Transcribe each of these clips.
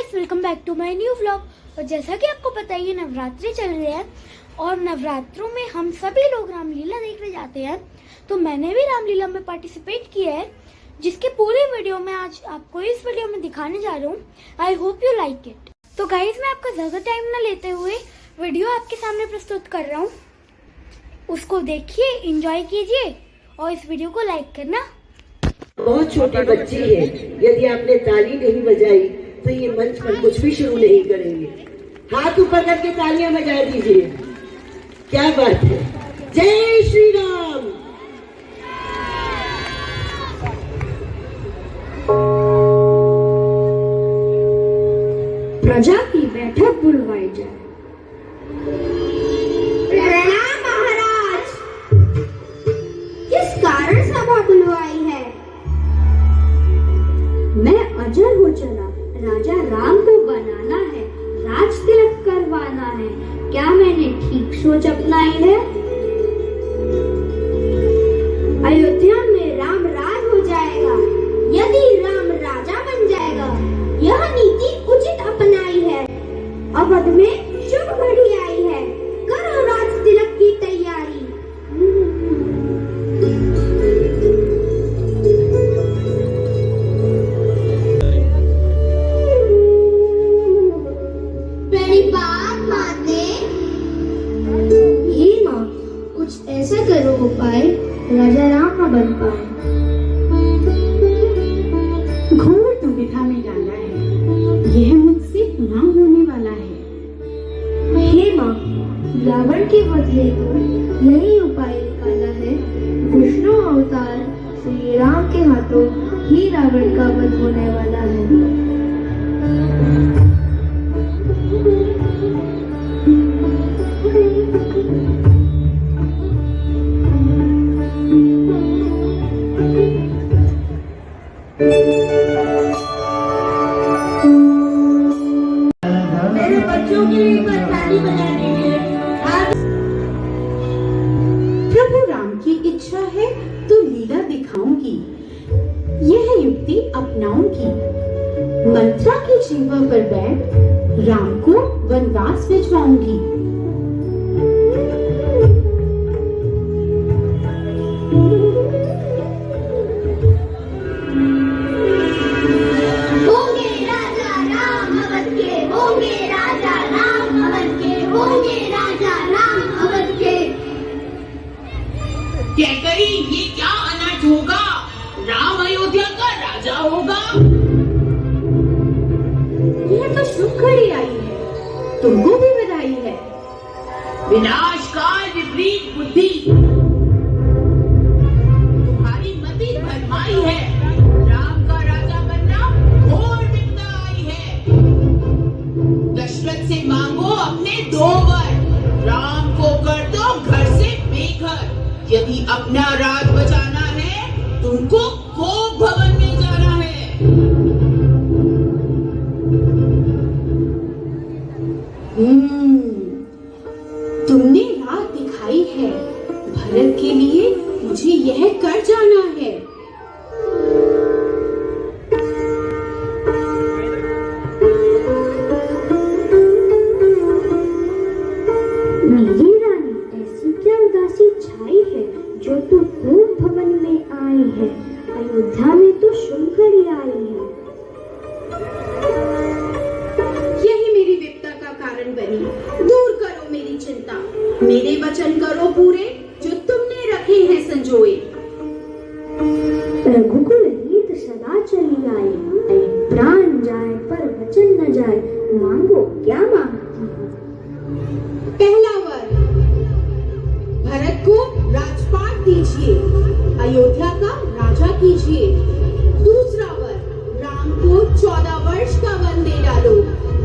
Guys, welcome back to my new vlog. और जैसा कि आपको पता ही है, नवरात्रि चल रहे हैं और नवरात्रों में हम सभी लोग रामलीला देखने जाते हैं। तो मैंने भी रामलीला में पार्टिसिपेट किया है, जिसके पूरी वीडियो मैं आज आपको इस वीडियो में दिखाने जा रहा हूँ। I hope you like it. तो गाइस, मैं आपका ज़्यादा टाइम ना लेते हुए वीडियो आपके सामने प्रस्तुत कर रहा हूँ। उसको देखिए, एंजॉय कीजिए और इस वीडियो को लाइक करना। बहुत छोटी बच्ची है, यदि आपने ताली नहीं बजाई तो ये मंच पर कुछ भी शुरू नहीं करेंगे। हाथ ऊपर करके तालियां बजा दीजिए। क्या बात है। जय श्री राम। प्रजा की बैठक बुलवाई जाए। प्रणाम महाराज। किस कारण सभा बुलवाई है? मैं अजर हो चला, राजा राम को बनाना है, राज तिलक करवाना है। क्या मैंने ठीक सोच अपनाई है? अयोध्या में राम राज हो जाएगा यदि राम राजा बन जाएगा। यह नीति उचित अपनाई है। अवध में शुभ घड़ी आई है, करो राज तिलक की तैयारी। मेरी बात माने। हे माँ, कुछ ऐसा करो उपाय राजा राम न बन पाए। घोर दुविधा में डाला है, यह मुझसे ना होने वाला है। हे माँ, रावण के बदले को यही उपाय निकाला है। विष्णु अवतार श्री राम के हाथों ही रावण का वध होने वाला है। मेरे बच्चों के लिए ताली बजाने के लिए प्रभु राम की इच्छा है तो लीला दिखाऊंगी, यह युक्ति अपनाऊंगी। मंत्रा की जीवा पर बैठ राम को वनवास भिजवाऊंगी। होंगे राजा राम अवध के, होंगे राजा राम अवध के, होंगे राजा राम अवध के। कैकई, ये क्या अनर्थ होगा? राम अयोध्या का राजा होगा। यह तो शुभ घड़ी आई है, तुमको भी बधाई है। विनाश काल विपरीत बुद्धि, तुम्हारी मति भरमाई है। राम का राजा बनना घोर विपदा आई है। दशरथ से मांगो अपने 2 वर, राम को कर दो घर से बेघर। यदि अपना राज बचाना है, तुमको कोप भवन में जाना है। तुमने राह दिखाई है, भरत के लिए मुझे यह कर जाना है। मेरी रानी, ऐसी क्या उदासी छाई है जो तू कोप भवन में आई है? अयोध्या में तो शुभ घड़ी आई है। यही मेरी विपदा का कारण बनी। दूर करो मेरी चिंता, मेरे वचन करो पूरे जो तुमने रखे हैं संजोए। रघुकुल रीत सदा चली आई, प्राण जाए पर वचन न जाए। मांगो क्या मांगती हो? पहला वर, भरत को राजपाट दीजिए, अयोध्या का राजा कीजिए। दूसरा वर, राम को 14 वर्ष का वन दे डालो,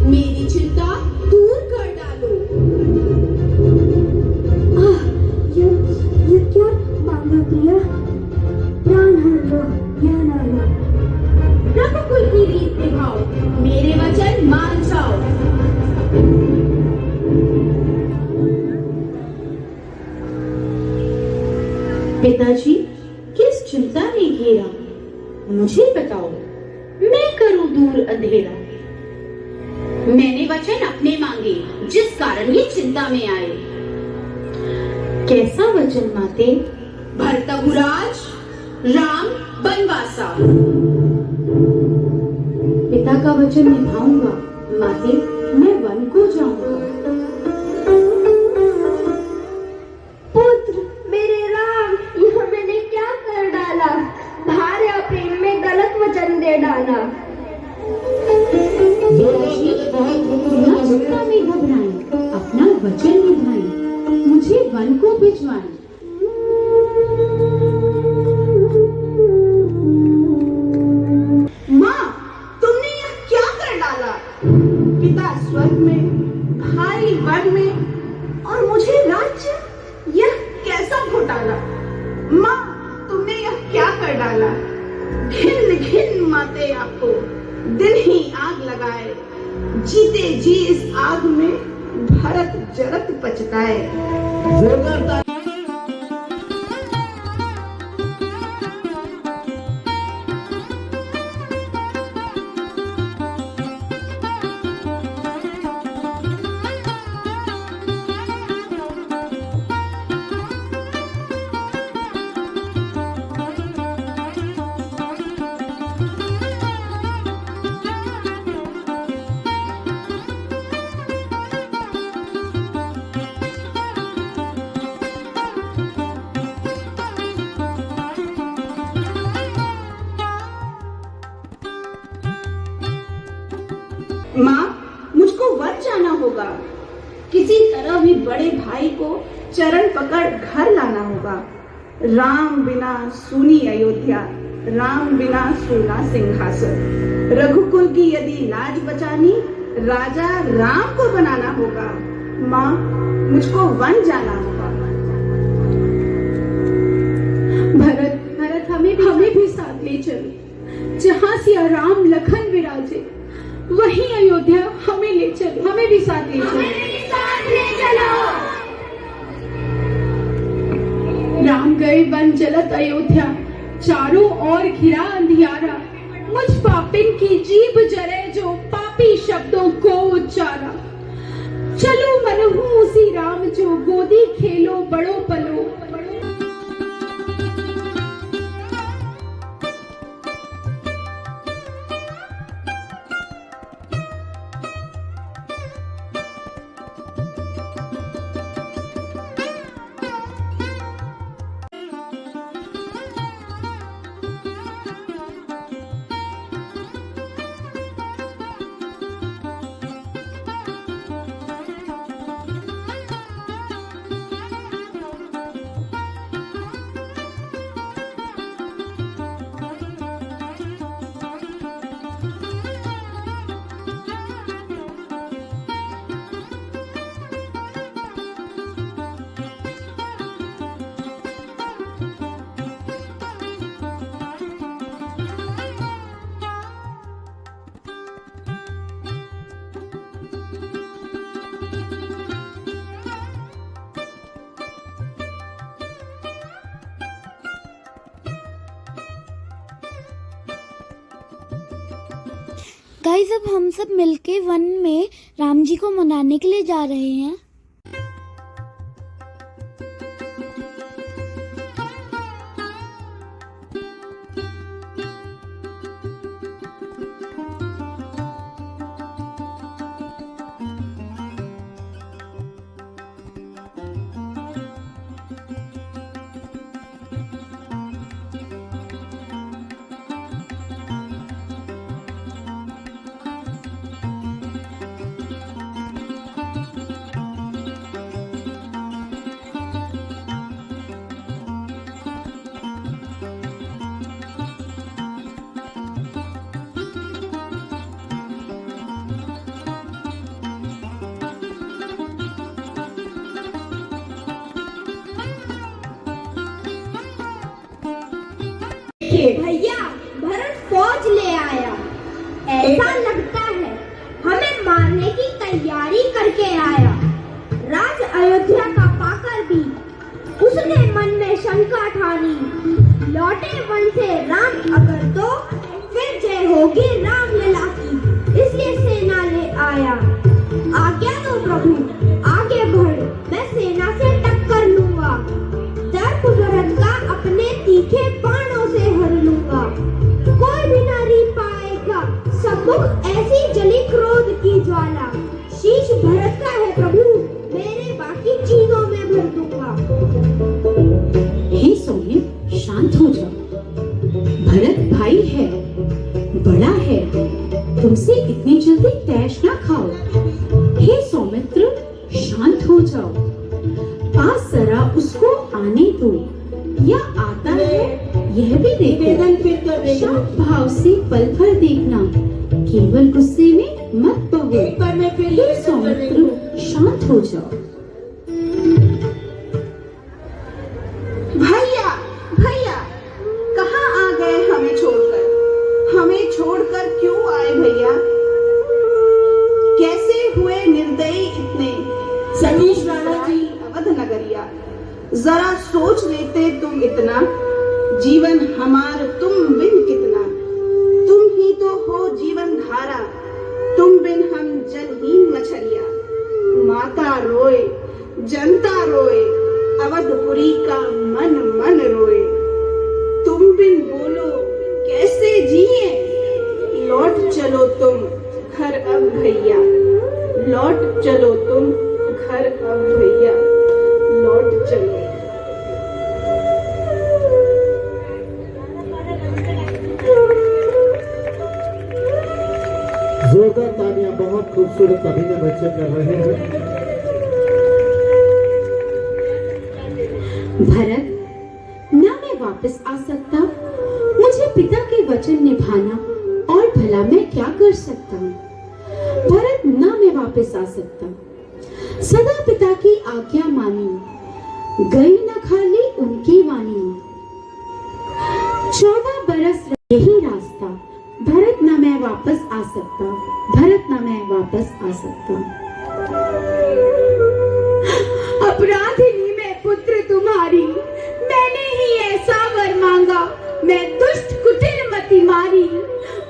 मेरी चिंता दूर कर डालो। ये क्या मांगा प्रिया? प्राण हर लो या ना लो। रघुकुल की रीत निभाओ, मेरे वचन मान जाओ। पिताजी, किस चिंता ने घेरा? मुझे बताओ, मैं करूं दूर अंधेरा। मैंने वचन अपने मांगे, जिस कारण ये चिंता में आए। कैसा वचन माते? भरतपुराज, राम बनवासा। पिता का वचन निभाऊंगा माते, मैं वन को जाऊंगा। पुत्र मेरे राम, यह मैंने क्या कर डाला? भार्या प्रेम में गलत वचन दे डाला। चिंता में घबराएं, अपना वचन निभाएं, मुझे वन को भिजवाएं। माँ, तुमने यह क्या कर डाला? पिता स्वर्ग में, भाई वन में और मुझे राज्य, यह कैसा घोटाला? माँ, तुमने यह क्या कर डाला? घिन घिन माते आपको, दिन ही आग लगाए, जीते जी इस आग में भरत जरत पछताए। माँ, मुझको वन जाना होगा। किसी तरह भी बड़े भाई को चरण पकड़ घर लाना होगा। राम बिना सुनी अयोध्या, राम बिना सुना सिंहासन। रघुकुल की यदि लाज बचानी, राजा राम को बनाना होगा। माँ, मुझको वन जाना होगा। भरत हमें भी साथ ले चलो। जहाँ सिया राम लखन विराजे, वहीं अयोध्या हमें ले चलो, हमें भी साथ ले चलो। राम गए वन जलत अयोध्या, चारों ओर घिरा अंधियारा। मुझ पापिन की जीभ जरे, जो पापी शब्दों को उच्चारा। चलो मनहू उसी राम, जो गोदी खेलो बड़ो पलो। गाइस, अब हम सब मिलके वन में राम जी को मनाने के लिए जा रहे हैं। भैया, भरत फौज ले आया। ऐसा लगता है हमें मारने की तैयारी करके आया। राज अयोध्या का पाकर भी उसने मन में शंका ठानी। लौटे वन से राम अगर तो फिर जय होगी राम लला की, इसलिए सेना ले आया। ऐसी जली क्रोध की ज्वाला। शीश भरत का है प्रभु, मेरे बाकी चीजों में भर दूंगा। हे सौम्य, शांत हो जाओ। भरत भाई है, बड़ा है, तुमसे इतनी जल्दी तैश ना खाओ। हे सौमित्र, शांत हो जाओ। पास जरा उसको आने दो, या आता है यह भी देखो। शांत भाव से पल भर देखना, केवल गुस्से में मत बहो। हे सौमित्र, शांत हो जाओ। भैया भैया, कहाँ आ गए हमें छोड़कर? हमें छोड़कर क्यों आए भैया? कैसे हुए निर्दयी इतने? सतीश राणा जी, अवध नगरिया, जरा सोच लेते तुम इतना। जीवन हमार तुम बिन कितना। तुम ही तो हो जीवन धारा, तुम बिन हम जलहीन मछलिया। माता रोए, जनता रोए, अवधपुरी का मन मन रोए। तुम बिन बोलो कैसे जिए? लौट चलो तुम घर अब भैया। लौट चलो तुम घर अब भैया। लौट चलो। जोरदार तालियां, बहुत खूबसूरत अभिनय बच्चे कर रहे हैं। भरत, ना मैं वापस आ सकता, मुझे पिता के वचन निभाना, और भला मैं क्या कर सकता हूँ। भरत, ना मैं वापस आ सकता, सदा पिता की आज्ञा मानी, गई न खाली उनकी वाणी। 14 बरस यही रास्ता, भरत न मैं वापस आ सकता, भरत न मैं वापस आ सकता। अपराधिनी मैं पुत्र तुम्हारी, मैंने ही ऐसा वर मांगा, मैं दुष्ट कुटिल मति मारी।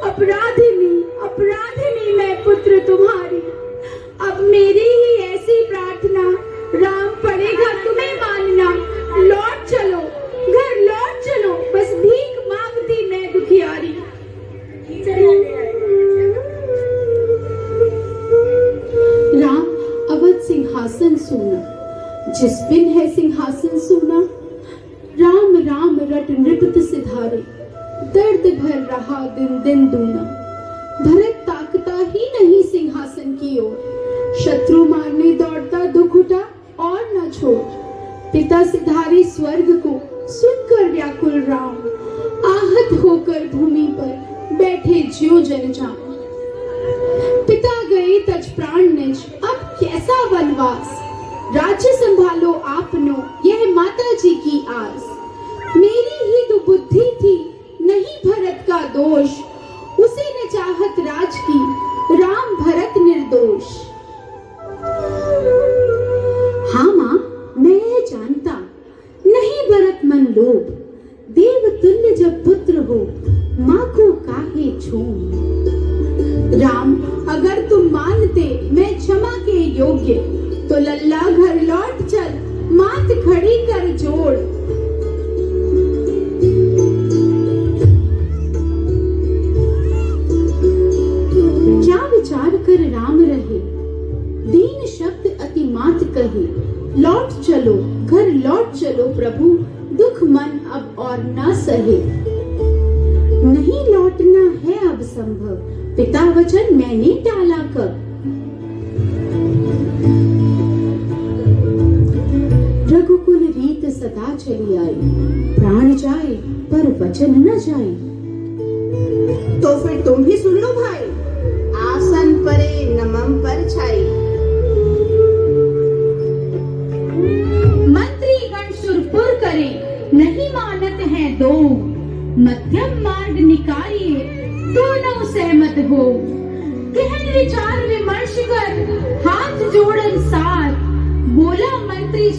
अपराधिनी अपराधिनी मैं पुत्र तुम्हारी, अब मेरी ही ऐसी प्रार्थना, राम पड़ेगा तुम्हें मानना। लौट चलो घर, लौट चलो, बस भीख मांगती मैं दुखियारी। राम, अवध सिंहासन सोना, जिस बिन है सिंहासन सोना। राम राम रट नृपत सिधारे, दर्द भर रहा दिन दिन दूना। भरत ताकता ही नहीं सिंहासन की ओर, शत्रु मारने दौड़ता दुख उठा और न छोड़। पिता सिधारे स्वर्ग को सुनकर व्याकुल राम, आहत होकर भूमि पर बैठे ज्यों जन जान। पिता गए तज प्राण निज, अब कैसा वनवास। राज्य संभालो आपनो, यह माता जी की आस। मेरी ही तो बुद्धि थी, नहीं भरत का दोष। उसे न चाहत राज की, राम भरत निर्दोष। हाँ माँ, मैं यह जानता, नहीं भरत मन लोभ। देव तुल्य जब पुत्र हो, माँ को काहे छोम। राम, अगर तुम मानते मैं क्षमा के योग्य, तो लल्ला घर लौट चल, माथ खड़ी कर जोड़। क्या विचार कर राम रहे, दीन शब्द अति मात कहे। लौट चलो घर, लौट चलो प्रभु, दुख मन अब और न सहे। नहीं लौटना है अब संभव, पिता वचन मैंने टाला कब। रघुकुल रीत सदा चली आई, प्राण जाए पर वचन न जाए। तो फिर तुम भी सुन लो भाई, आसन परे नमम पर छाई। मंत्री गण सुरपुर करे, नहीं मानत है दो। मध्यम मार्ग निकालिए, दोनों सहमत हो। गहन विचार विमर्श कर, हाथ जोड़न साथ, बोला मंत्री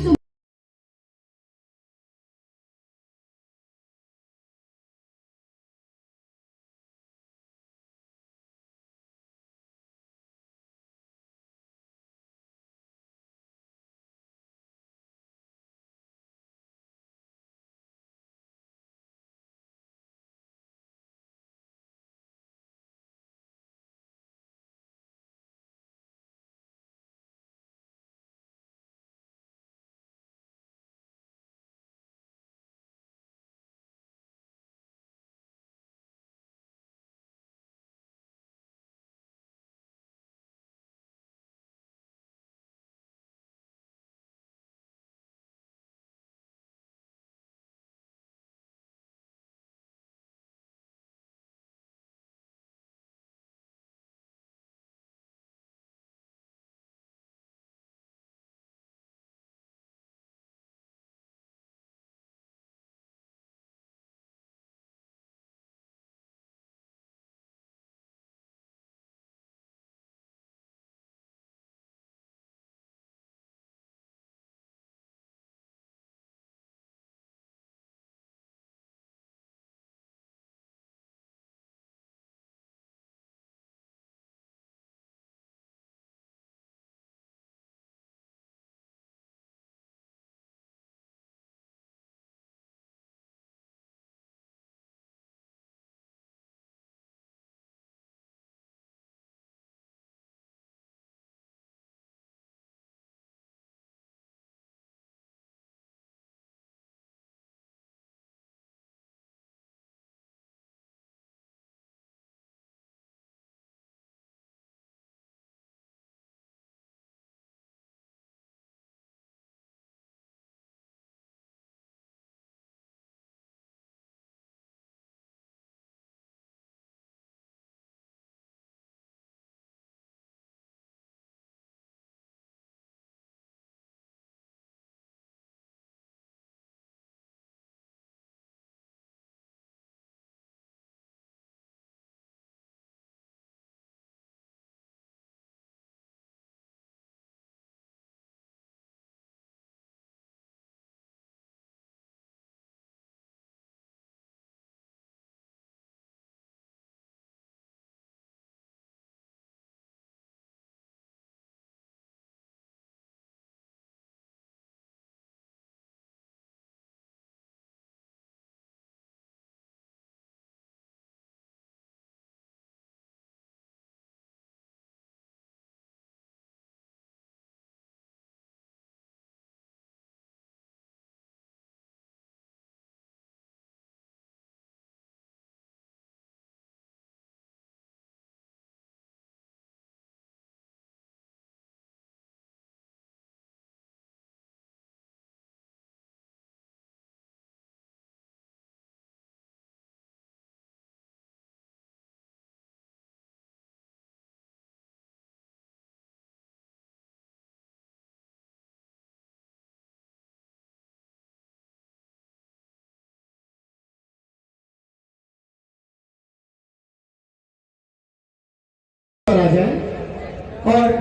आ जाए और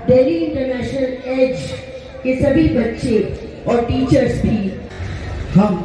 दिल्ली इंटरनेशनल एज के सभी बच्चे और टीचर्स भी हम